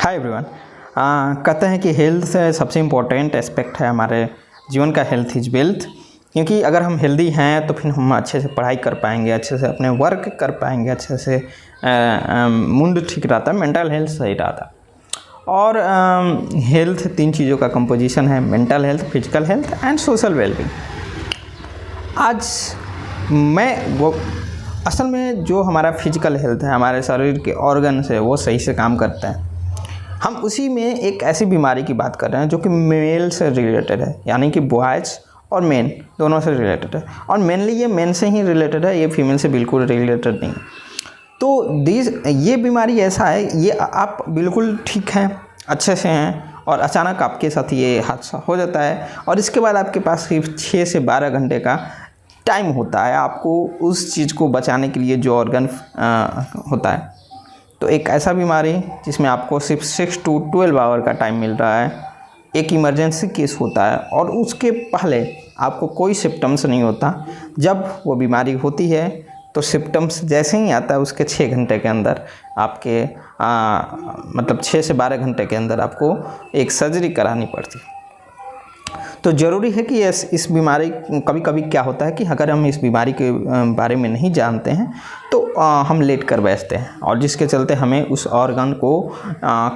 Hi everyone. कहते हैं कि हेल्थ सबसे इम्पोर्टेंट एस्पेक्ट है हमारे जीवन का। Health is wealth. क्योंकि अगर हम हेल्दी हैं तो फिर हम अच्छे से पढ़ाई कर पाएंगे, अच्छे से अपने वर्क कर पाएंगे, अच्छे से मूड ठीक रहता है, मेंटल हेल्थ सही रहता है। और हेल्थ तीन चीज़ों का कंपोजिशन है: mental health, physical health and social wellbeing. आज मैं असल में जो हमारा फिजिकल हेल्थ है, हमारे शरीर के ऑर्गन्स है, वो सही से काम करते हैं। हम उसी में एक ऐसी बीमारी की बात कर रहे हैं जो कि मेल से रिलेटेड है, यानी कि बॉयज़ और मेन दोनों से रिलेटेड है। और मेनली ये मेन से ही रिलेटेड है, ये फीमेल से बिल्कुल रिलेटेड नहीं। तो ये बीमारी ऐसा है, ये आप बिल्कुल ठीक हैं, अच्छे से हैं, और अचानक आपके साथ ये हादसा हो जाता है और इसके बाद आपके पास सिर्फ 6 से 12 घंटे का टाइम होता है आपको उस चीज़ को बचाने के लिए जो ऑर्गन होता है। तो एक ऐसा बीमारी जिसमें आपको सिर्फ 6 to 12 आवर का टाइम मिल रहा है, एक इमरजेंसी केस होता है और उसके पहले आपको कोई सिम्टम्स नहीं होता। जब वो बीमारी होती है तो सिम्टम्स जैसे ही आता है उसके 6 घंटे के अंदर आपके मतलब 6 से 12 घंटे के अंदर आपको एक सर्जरी करानी पड़ती है। तो ज़रूरी है कि इस बीमारी कभी कभी क्या होता है कि अगर हम इस बीमारी के बारे में नहीं जानते हैं तो हम लेट कर बैठते हैं और जिसके चलते हमें उस ऑर्गन को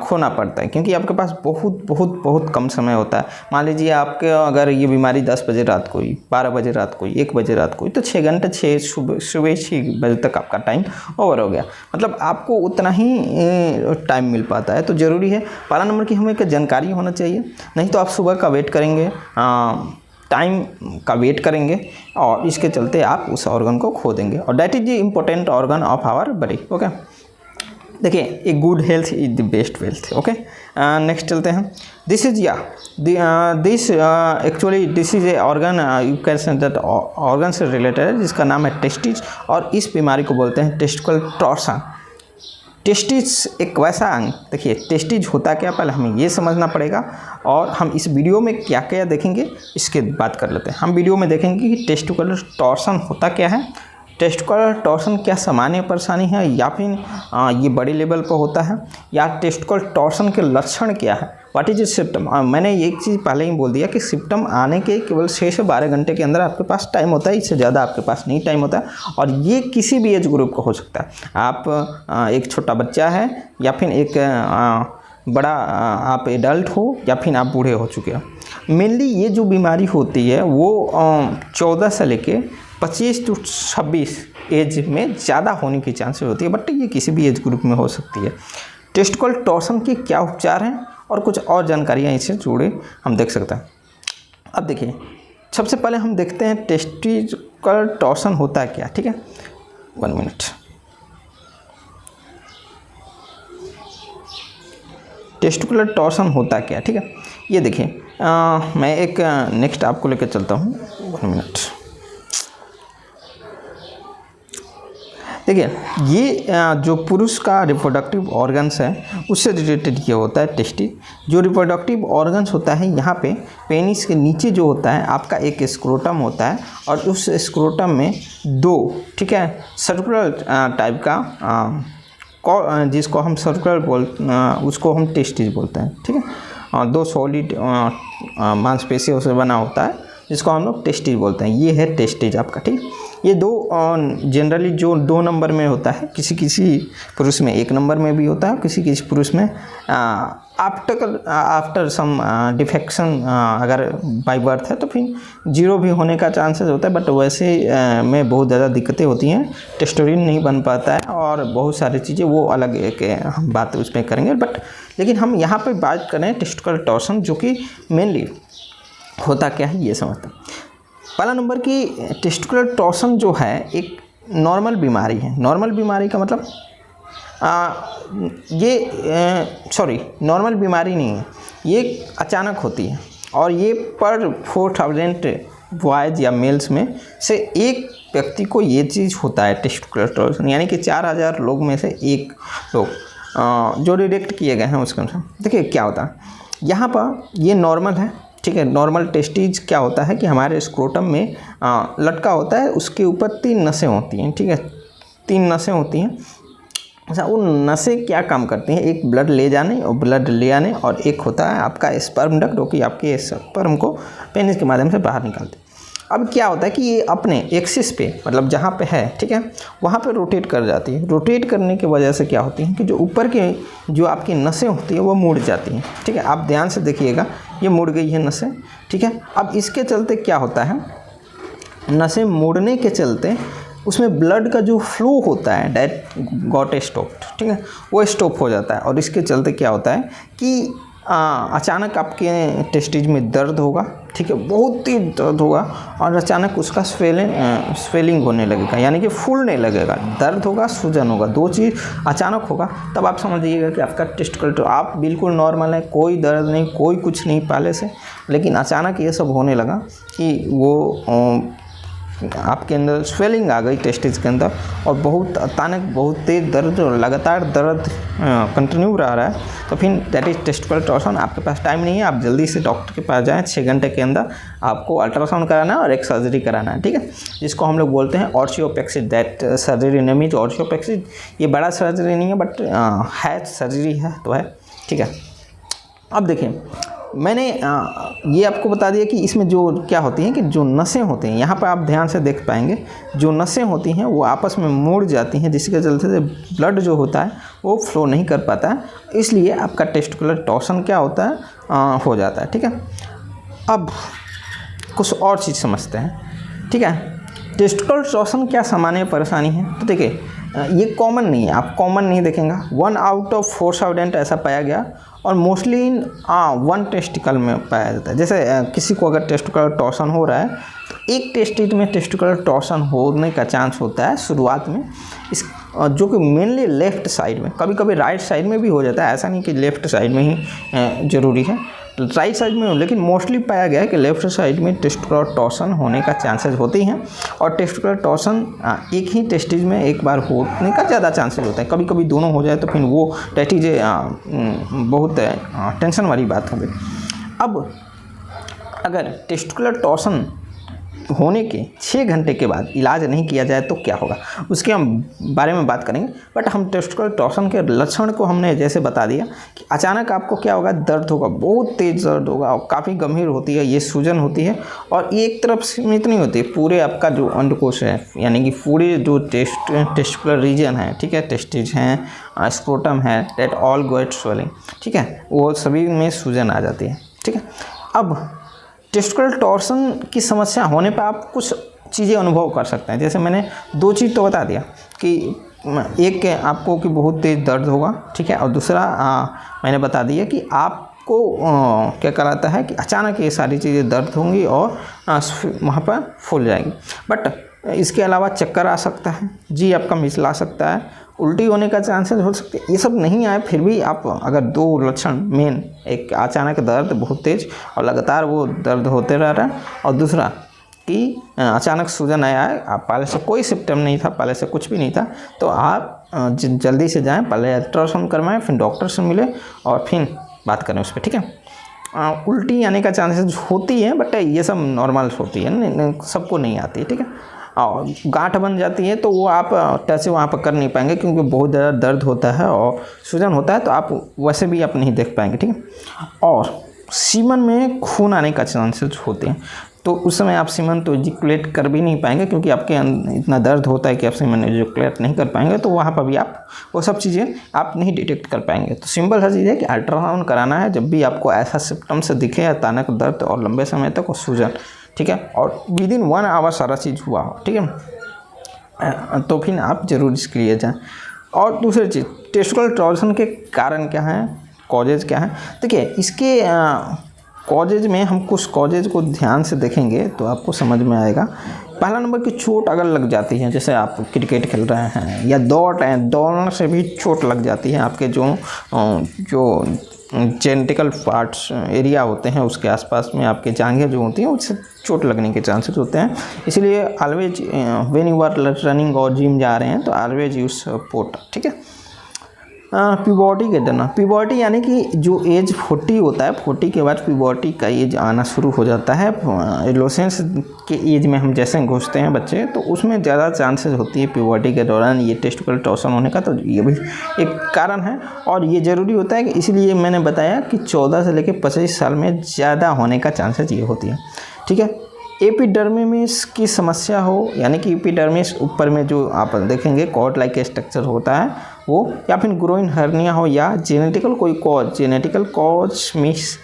खोना पड़ता है, क्योंकि आपके पास बहुत कम समय होता है। मान लीजिए आपके अगर ये बीमारी 10 बजे रात को, 12 बजे रात को, 1 बजे रात को, तो 6 घंटे, सुबह 6 बजे तक आपका टाइम ओवर हो गया। मतलब आपको उतना ही टाइम मिल पाता है। तो ज़रूरी है पहला नंबर की हमें एक जानकारी होना चाहिए, नहीं तो आप सुबह का वेट करेंगे, टाइम का वेट करेंगे और इसके चलते आप उस ऑर्गन को खो देंगे। और that is the important organ of our body. Okay, देखिए, a good health is the best wealth. Okay, next चलते हैं। This is actually this is a organ, you can say that organ से related है, जिसका नाम है testis, और इस बीमारी को बोलते हैं टेस्टिकल टॉर्सन। टेस्टिस एक वैसा अंग, देखिए टेस्टिस होता क्या, पहले हमें ये समझना पड़ेगा। और हम इस वीडियो में क्या क्या देखेंगे इसके बात कर लेते हैं। हम वीडियो में देखेंगे कि टेस्टिकुलर टॉर्सन होता क्या है, टेस्टिकुलर टॉर्सन क्या सामान्य परेशानी है या फिर ये बड़े लेवल पर होता है, या टेस्टिकुलर टॉर्सन के लक्षण क्या है, व्हाट इज इज सिम्टम। मैंने एक चीज़ पहले ही बोल दिया कि सिम्टम आने के केवल 6 से 12 घंटे के अंदर आपके पास टाइम होता है, इससे ज़्यादा आपके पास नहीं टाइम होता है। और ये किसी भी एज ग्रुप का हो सकता है। आप एक छोटा बच्चा है या फिर एक बड़ा आप एडल्ट हो या फिर आप बूढ़े हो चुके हो। मेनली ये जो बीमारी होती है वो 14 से लेके 25 to 26 एज में ज़्यादा होने की चांसेस होती है, बट ये किसी भी एज ग्रुप में हो सकती है। टेस्टिकल टॉर्सन के क्या उपचार हैं और कुछ और जानकारियाँ इससे जुड़े हम देख सकते हैं। अब देखिए, सबसे पहले हम देखते हैं टेस्टिकल टॉर्सन होता है क्या। ठीक है, 1 मिनट। टेस्टिकुलर टॉर्सन होता क्या, ठीक है, ये देखिए, मैं एक नेक्स्ट आपको लेकर चलता हूँ। 1 मिनट। देखिए, ये जो पुरुष का रिप्रोडक्टिव ऑर्गन्स है उससे रिलेटेड ये होता है टेस्टिस। जो रिप्रोडक्टिव ऑर्गन्स होता है यहाँ पे पेनिस के नीचे जो होता है आपका एक स्क्रोटम होता है, और उस स्क्रोटम में 2, ठीक है, सर्कुलर टाइप का जिसको हम सर्कुलर उसको हम टेस्टिस बोलते हैं। ठीक है, 2 सॉलिड मांसपेशियों से बना होता है जिसको हम लोग टेस्टिस बोलते हैं। ये है टेस्टिस आपका। ठीक, ये 2 जनरली जो 2 नंबर में होता है, किसी किसी पुरुष में 1 नंबर में भी होता है, किसी किसी पुरुष में आफ्टर सम डिफेक्शन अगर बाय बर्थ है तो फिर 0 भी होने का चांसेस होता है। बट वैसे में बहुत ज़्यादा दिक्कतें होती हैं, टेस्टोस्टेरोन नहीं बन पाता है और बहुत सारी चीज़ें, वो अलग एक हम बात उसमें करेंगे। बट लेकिन हम यहाँ पे बात करें टेस्टिकल टॉर्सन, जो कि मेनली होता क्या है ये समझते हैं। पहला नंबर की टेस्टिकुलर टॉर्सन जो है एक नॉर्मल बीमारी है। नॉर्मल बीमारी का मतलब नॉर्मल बीमारी नहीं है, ये अचानक होती है और ये पर 4000 बॉयज़ या मेल्स में से एक व्यक्ति को ये चीज़ होता है टेस्टिकुलर टॉर्सन, यानी कि 4000 लोग में से एक लोग जो डिटेक्ट किए गए हैं उसके अनुसार। देखिए क्या होता है यहाँ पर, ये नॉर्मल है। ठीक है, नॉर्मल टेस्टिस क्या होता है कि हमारे स्क्रोटम में लटका होता है, उसके ऊपर 3 नसें होती हैं। ठीक है, 3 नसें होती हैं अच्छा, वो नसें क्या काम करती हैं? एक ब्लड ले जाने और ब्लड ले आने, और एक होता है आपका स्पर्म डक्ट, जो कि आपके स्पर्म को पेनिस के माध्यम से बाहर निकालते हैं। अब क्या होता है कि ये अपने एक्सिस पे, मतलब जहाँ पे है, ठीक है, वहाँ पे रोटेट कर जाती है। रोटेट करने की वजह से क्या होती है कि जो ऊपर के जो आपकी नसें होती हैं वो मुड़ जाती हैं, ठीक है। आप ध्यान से देखिएगा, ये मुड़ गई है नसें, ठीक है। अब इसके चलते क्या होता है, नसें मुड़ने के चलते उसमें ब्लड का जो फ्लो होता है डेट गॉट स्टॉप्ड, ठीक है, वो स्टॉप हो जाता है। और इसके चलते क्या होता है कि अचानक आपके टेस्टिज में दर्द होगा, ठीक है, बहुत ही दर्द होगा, और अचानक उसका स्वेलिंग होने लगेगा, यानी कि फूलने लगेगा। दर्द होगा, सूजन होगा, दो चीज़ अचानक होगा, तब आप समझिएगा कि आपका टेस्टिकल, तो आप बिल्कुल नॉर्मल है, कोई दर्द नहीं, कोई कुछ नहीं पहले से, लेकिन अचानक ये सब होने लगा कि वो आपके अंदर स्वेलिंग आ गई टेस्टिस के अंदर, और बहुत अचानक बहुत तेज़ दर्द और लगातार दर्द कंटिन्यू रह रहा है, तो फिर दैट इज टेस्टिकल टॉर्सन। आपके पास टाइम नहीं है, आप जल्दी से डॉक्टर के पास जाएं। 6 घंटे के अंदर आपको अल्ट्रासाउंड कराना है और एक सर्जरी कराना है, ठीक है, जिसको हम लोग बोलते हैं orchiopexy. That surgery name is orchiopexy. ये बड़ा सर्जरी नहीं है, बट है सर्जरी है तो है, ठीक है। अब देखिए, मैंने ये आपको बता दिया कि इसमें जो क्या होती हैं कि जो नसें होती हैं, यहाँ पर आप ध्यान से देख पाएंगे, जो नसें होती हैं वो आपस में मुड़ जाती हैं, जिसके चलते से ब्लड जो होता है वो फ्लो नहीं कर पाता है, इसलिए आपका टेस्टिकुलर टॉर्सन क्या होता है, हो जाता है, ठीक है। अब कुछ और चीज़ समझते हैं, ठीक है। टेस्टिकुलर टॉर्सन क्या सामान्य परेशानी है? तो देखिए, ये कॉमन नहीं है, आप कॉमन नहीं देखेंगे। 1 आउट ऑफ 4 स्टूडेंट ऐसा पाया गया, और मोस्टली इन 1 टेस्टिकल में पाया जाता है। जैसे किसी को अगर टेस्टिकुलर टॉर्सन हो रहा है, तो एक टेस्टिस में टेस्टिकुलर टॉर्सन होने का चांस होता है शुरुआत में, इस जो कि मेनली लेफ़्ट साइड में, कभी कभी राइट साइड में भी हो जाता है, ऐसा नहीं कि लेफ़्ट साइड में ही ज़रूरी है, राइट साइड में, लेकिन मोस्टली पाया गया है कि लेफ्ट साइड में टेस्टिकुलर टॉर्सन होने का चांसेस होते हैं। और टेस्टिकुलर टॉर्सन एक ही टेस्टिज में एक बार होने का ज़्यादा चांसेस होता है। कभी कभी दोनों हो जाए तो फिर वो टेस्टिज बहुत टेंशन वाली बात होगी। अब अगर टेस्टिकुलर टॉर्सन होने के 6 घंटे के बाद इलाज नहीं किया जाए तो क्या होगा, उसके हम बारे में बात करेंगे। बट हम टेस्टिकुलर टॉर्सन के लक्षण को हमने जैसे बता दिया कि अचानक आपको क्या होगा, दर्द होगा, बहुत तेज़ दर्द होगा, और काफ़ी गंभीर होती है, ये सूजन होती है, और एक तरफ सीमित नहीं होती, पूरे आपका जो अंडकोश है, यानी कि पूरे जो टेस्टिकुलर रीजन है, ठीक है, टेस्टिज हैं, स्क्रोटम है, दैट ऑल गेट स्वेलिंग, ठीक है, वो सभी में सूजन आ जाती है, ठीक है। अब टेस्टिकुलर टॉर्सन की समस्या होने पर आप कुछ चीज़ें अनुभव कर सकते हैं। जैसे मैंने 2 चीज़ तो बता दिया कि एक आपको कि बहुत तेज़ दर्द होगा, ठीक है, और दूसरा मैंने बता दिया कि आपको क्या कराता है कि अचानक ये सारी चीज़ें दर्द होंगी और वहाँ पर फूल जाएंगी। बट इसके अलावा चक्कर आ सकता है, जी आपका मिचला सकता है, उल्टी होने का चांसेस हो सकते हैं। ये सब नहीं आए फिर भी आप अगर 2 लक्षण मेन, एक अचानक दर्द बहुत तेज़ और लगातार वो दर्द होते रह रहा है, और दूसरा कि अचानक सूजन आया है, आप पहले से कोई सिम्टम नहीं था, पहले से कुछ भी नहीं था, तो आप जल्दी से जाएं, पहले अल्ट्रासाउंड करवाएं, फिर डॉक्टर से मिले और फिर बात करें उस पर, ठीक है। उल्टी आने का चांसेस होती है, बट ये सब नॉर्मल होती है, सबको नहीं आती है, ठीक है। और गांठ बन जाती है तो वो आप टच वहाँ पर कर नहीं पाएंगे, क्योंकि बहुत ज़्यादा दर्द होता है और सूजन होता है, तो आप वैसे भी आप नहीं देख पाएंगे, ठीक है। और सीमन में खून आने का चांसेस होते हैं, तो उस समय आप सीमन तो इजैकुलेट कर भी नहीं पाएंगे, क्योंकि आपके इतना दर्द होता है कि आप सीमन इजैकुलेट नहीं कर पाएंगे, तो वहाँ पर भी आप वो सब चीज़ें आप नहीं डिटेक्ट कर पाएंगे। तो सिंपल सा चीज़ है कि अल्ट्रासाउंड कराना है जब भी आपको ऐसा सिम्टम्स दिखे, अचानक दर्द और लंबे समय तक और सूजन, ठीक है, और विदिन 1 आवर सारा चीज़ हुआ हो, ठीक है, तो फिर आप जरूर इसके लिए जाएँ। और दूसरी चीज़, टेस्टिकुलर टॉर्सन के कारण क्या हैं, कॉजेज क्या हैं। देखिए, इसके कॉजेज में हम कुछ कॉजेज को ध्यान से देखेंगे तो आपको समझ में आएगा। पहला नंबर की चोट अगर लग जाती है, जैसे आप क्रिकेट खेल रहे हैं या दौड़ रहे हैं, दौड़ने से भी चोट लग जाती है, आपके जो जेनेटिकल पार्ट्स एरिया होते हैं उसके आसपास में आपके जांघें जो होती हैं उससे चोट लगने के चांसेस होते हैं। इसलिए always when you are running और जिम जा रहे हैं तो ऑलवेज यूज सपोर्ट, ठीक है। प्यूबर्टी के दौरान, प्यूबर्टी यानी कि जो एज 40 होता है, 40 के बाद प्यूबर्टी का एज आना शुरू हो जाता है। एडोलेसेंस के एज में हम जैसे घुसते हैं बच्चे, तो उसमें ज़्यादा चांसेस होती है प्यूबर्टी के दौरान ये टेस्टिकुलर टॉर्सन होने का। तो ये भी एक कारण है और ये ज़रूरी होता है कि इसलिए मैंने बताया कि 14 से लेकर 25 साल में ज़्यादा होने का चांसेस ये होती है। ठीक है। एपिडर्मिस की समस्या हो, यानी कि एपिडर्मिस ऊपर में जो आप देखेंगे कॉर्ड लाइक स्ट्रक्चर होता है वो, या फिर ग्रोइन हर्निया हो, या जेनेटिकल कोई cause, genetical cause means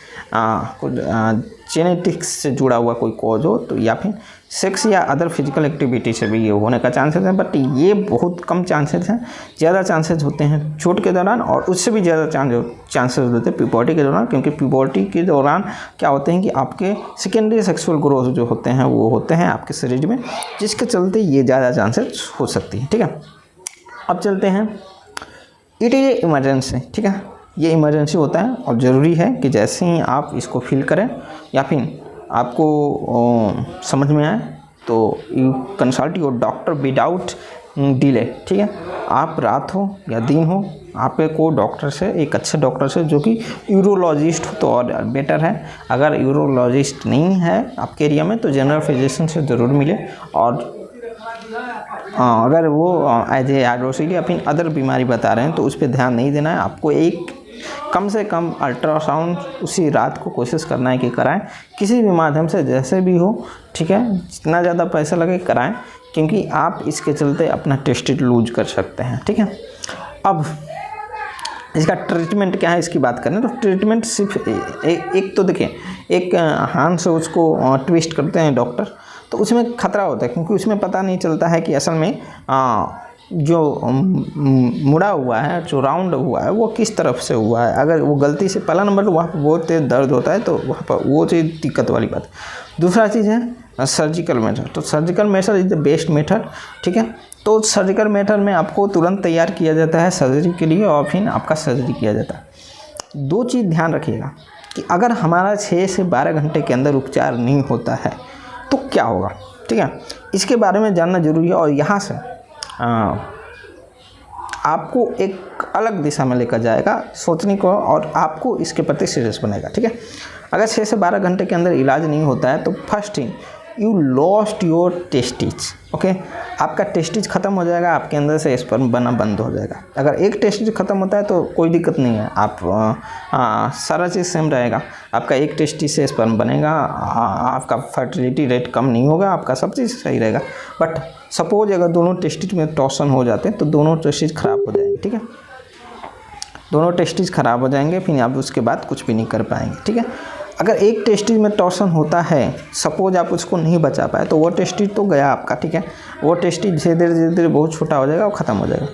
genetics से जुड़ा हुआ कोई कॉज हो, तो या फिर सेक्स या अदर फिजिकल एक्टिविटी से भी ये होने का चांसेस है। बट ये बहुत कम चांसेस हैं, ज़्यादा चांसेस होते हैं चोट के दौरान, और उससे भी ज़्यादा चांसेस होते हैं प्यूबर्टी के दौरान, क्योंकि प्यूबर्टी के दौरान क्या होते हैं कि आपके सेकेंडरी सेक्सुअल ग्रोथ जो होते हैं वो होते हैं आपके शरीर में, जिसके चलते ये ज़्यादा चांसेस हो सकती है। ठीक है। अब चलते हैं, इट इज इमरजेंसी। ठीक है, ये इमरजेंसी होता है और ज़रूरी है कि जैसे ही आप इसको फील करें या फिर आपको समझ में आए तो you consult your doctor without delay. ठीक है, आप रात हो या दिन हो, आपको डॉक्टर से, एक अच्छे डॉक्टर से जो कि यूरोलॉजिस्ट हो तो और बेटर है। अगर यूरोलॉजिस्ट नहीं है आपके एरिया में तो जनरल फिजिशियन से ज़रूर मिले, और अगर वो एज ए आइड्रोसिल या फिर अदर बीमारी बता रहे हैं तो उस पर ध्यान नहीं देना है। आपको एक कम से कम अल्ट्रासाउंड उसी रात को कोशिश करना है कि कराएं, किसी भी माध्यम से जैसे भी हो। ठीक है, जितना ज़्यादा पैसा लगे कराएं, क्योंकि आप इसके चलते अपना टेस्टिट लूज कर सकते हैं। ठीक है। अब इसका ट्रीटमेंट क्या है, इसकी बात करें तो ट्रीटमेंट सिर्फ एक तो देखिए, एक हाथ से उसको ट्विस्ट करते हैं डॉक्टर, तो उसमें खतरा होता है, क्योंकि उसमें पता नहीं चलता है कि असल में जो मुड़ा हुआ है, जो राउंड हुआ है वो किस तरफ से हुआ है। अगर वो गलती से, पहला नंबर वहाँ पर बहुत तेज दर्द होता है, तो वहाँ पर वो चीज़ दिक्कत वाली बात। दूसरा चीज़ है सर्जिकल मेथड। तो surgical method is the best method. ठीक है, तो सर्जिकल मेथड में आपको तुरंत तैयार किया जाता है सर्जरी के लिए, और फिर आपका सर्जरी किया जाता है। दो चीज़ ध्यान रखिएगा कि अगर हमारा 6 से 12 घंटे के अंदर उपचार नहीं होता है तो क्या होगा। ठीक है, इसके बारे में जानना जरूरी है, और यहाँ से आपको एक अलग दिशा में लेकर जाएगा सोचने को, और आपको इसके प्रति सीरियस बनाएगा। ठीक है, अगर 6 से 12 घंटे के अंदर इलाज नहीं होता है तो first thing, you lost your testes. Okay, आपका टेस्टिज ख़त्म हो जाएगा, आपके अंदर से स्पर्म बना बंद हो जाएगा। अगर एक टेस्टिज ख़त्म होता है तो कोई दिक्कत नहीं है, आप सारा चीज़ सेम रहेगा। आपका एक टेस्टिज से स्पर्म बनेगा, आपका फर्टिलिटी रेट कम नहीं होगा, आपका सब चीज़ सही रहेगा। बट सपोज अगर दोनों टेस्टिज में टॉर्सन हो जाते हैं तो दोनों टेस्टिज ख़राब हो जाएंगे। ठीक है, दोनों टेस्टिज ख़राब हो जाएंगे, फिर आप उसके बाद कुछ भी नहीं कर पाएंगे। ठीक है, अगर एक टेस्टिज में टॉर्सन होता है, सपोज आप उसको नहीं बचा पाए, तो वो टेस्टिज तो गया आपका। ठीक है, वो टेस्टिज धीरे धीरे बहुत छोटा हो जाएगा और ख़त्म हो जाएगा।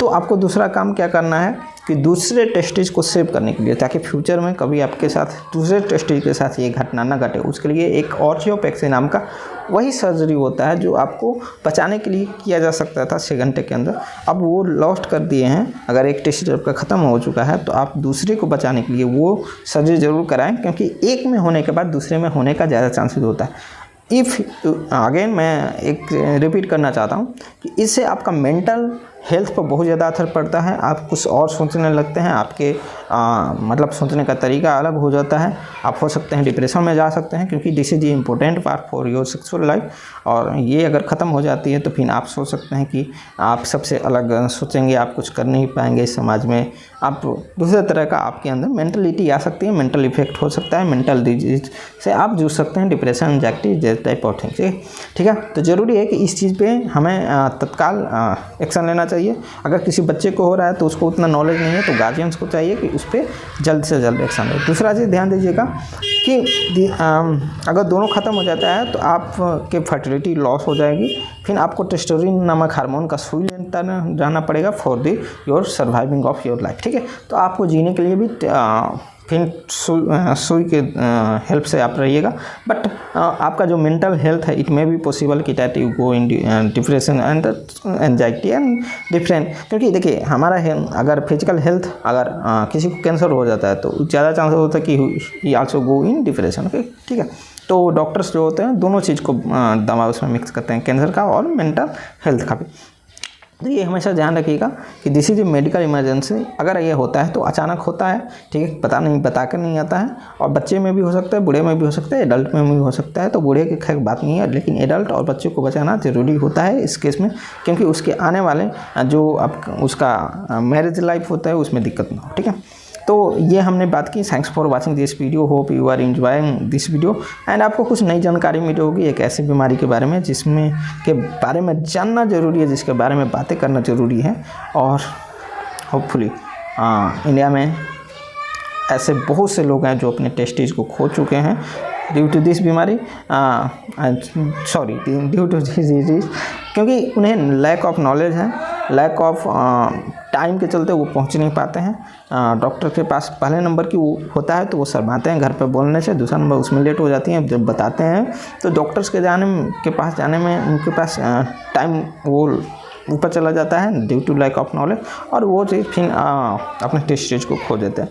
तो आपको दूसरा काम क्या करना है कि दूसरे टेस्टिज को सेव करने के लिए, ताकि फ्यूचर में कभी आपके साथ दूसरे टेस्टिज के साथ ये घटना ना घटे, उसके लिए एक ऑर्थियोपेक्सी नाम का वही सर्जरी होता है जो आपको बचाने के लिए किया जा सकता था 6 घंटे के अंदर। अब वो लॉस्ट कर दिए हैं। अगर एक टेस्टिज आपका ख़त्म हो चुका है तो आप दूसरे को बचाने के लिए वो सर्जरी ज़रूर कराएं, क्योंकि एक में होने के बाद दूसरे में होने का ज़्यादा चांसेस होता है। अगेन मैं एक रिपीट करना चाहता हूँ कि इससे आपका मेंटल हेल्थ पर बहुत ज़्यादा असर पड़ता है। आप कुछ और सोचने लगते हैं, आपके मतलब सोचने का तरीका अलग हो जाता है। आप हो सकते हैं डिप्रेशन में जा सकते हैं, क्योंकि this is the important part for your sexual life. और ये अगर ख़त्म हो जाती है तो फिर आप सोच सकते हैं कि आप सबसे अलग सोचेंगे, आप कुछ कर नहीं पाएंगे इस समाज में, आप दूसरे तरह का आपके अंदर मेंटलिटी आ सकती है, मेंटल इफेक्ट हो सकता है, मेंटल डिजीज से आप जूझ सकते हैं, depression, anxiety type of thing. ठीक है, तो ज़रूरी है कि इस चीज़ पे हमें तत्काल एक्शन लेना चाहिए। अगर किसी बच्चे को हो रहा है तो उसको उतना नॉलेज नहीं है, तो गार्जियंस को चाहिए कि उस पर जल्द से जल्द एक्शन ले। दूसरा चीज़ ध्यान दीजिएगा कि अगर दोनों ख़त्म हो जाता है तो आपके फर्टिलिटी लॉस हो जाएगी, फिर आपको टेस्टोस्टेरोन नामक हार्मोन का सुई लेता रहना पड़ेगा for the your surviving of your life. ठीक है, तो आपको जीने के लिए भी फिर सुई के हेल्प से आप रहिएगा। बट आपका जो मेंटल हेल्थ है, इट मे बी पॉसिबल कि that you go in depression and anxiety and different. क्योंकि देखिए हमारा अगर फिजिकल हेल्थ, अगर किसी को कैंसर हो जाता है तो ज़्यादा चांसेस होता है कि ही also go in depression. Okay, ठीक है, तो डॉक्टर्स जो होते हैं दोनों चीज़ को दवा उसमें मिक्स करते हैं, कैंसर का और मेंटल हेल्थ का भी। तो ये हमेशा ध्यान रखिएगा कि this is A medical emergency. अगर ये होता है तो अचानक होता है, ठीक है, बता कर नहीं आता है, और बच्चे में भी हो सकता है, बूढ़े में भी हो सकता है, एडल्ट में भी हो सकता है। तो बूढ़े की खैर बात नहीं है, लेकिन एडल्ट और बच्चे को बचाना ज़रूरी होता है इस केस में, क्योंकि उसके आने वाले जो अब उसका मैरिज लाइफ होता है उसमें दिक्कत ना हो, ठीक है। तो ये हमने बात की। Thanks for watching this video, hope you are enjoying this video and आपको कुछ नई जानकारी मिली होगी एक ऐसी बीमारी के बारे में जिसमें के बारे में जानना ज़रूरी है, जिसके बारे में बातें करना ज़रूरी है। और होपफुली इंडिया में ऐसे बहुत से लोग हैं जो अपने टेस्टिस को खो चुके हैं ड्यू टू दिस बीमारी, ड्यू टू दिस डिजीज, क्योंकि उन्हें लैक ऑफ नॉलेज है, लैक ऑफ टाइम के चलते वो पहुंच नहीं पाते हैं डॉक्टर के पास। पहले नंबर की वो होता है तो वो शर्माते हैं घर पे बोलने से, दूसरा नंबर उसमें लेट हो जाती हैं। जब बताते हैं तो डॉक्टर्स के पास जाने में उनके पास टाइम वो ऊपर चला जाता है due to lack of knowledge, और वो चीज़ फिर अपने टेस्ट को खो देते हैं।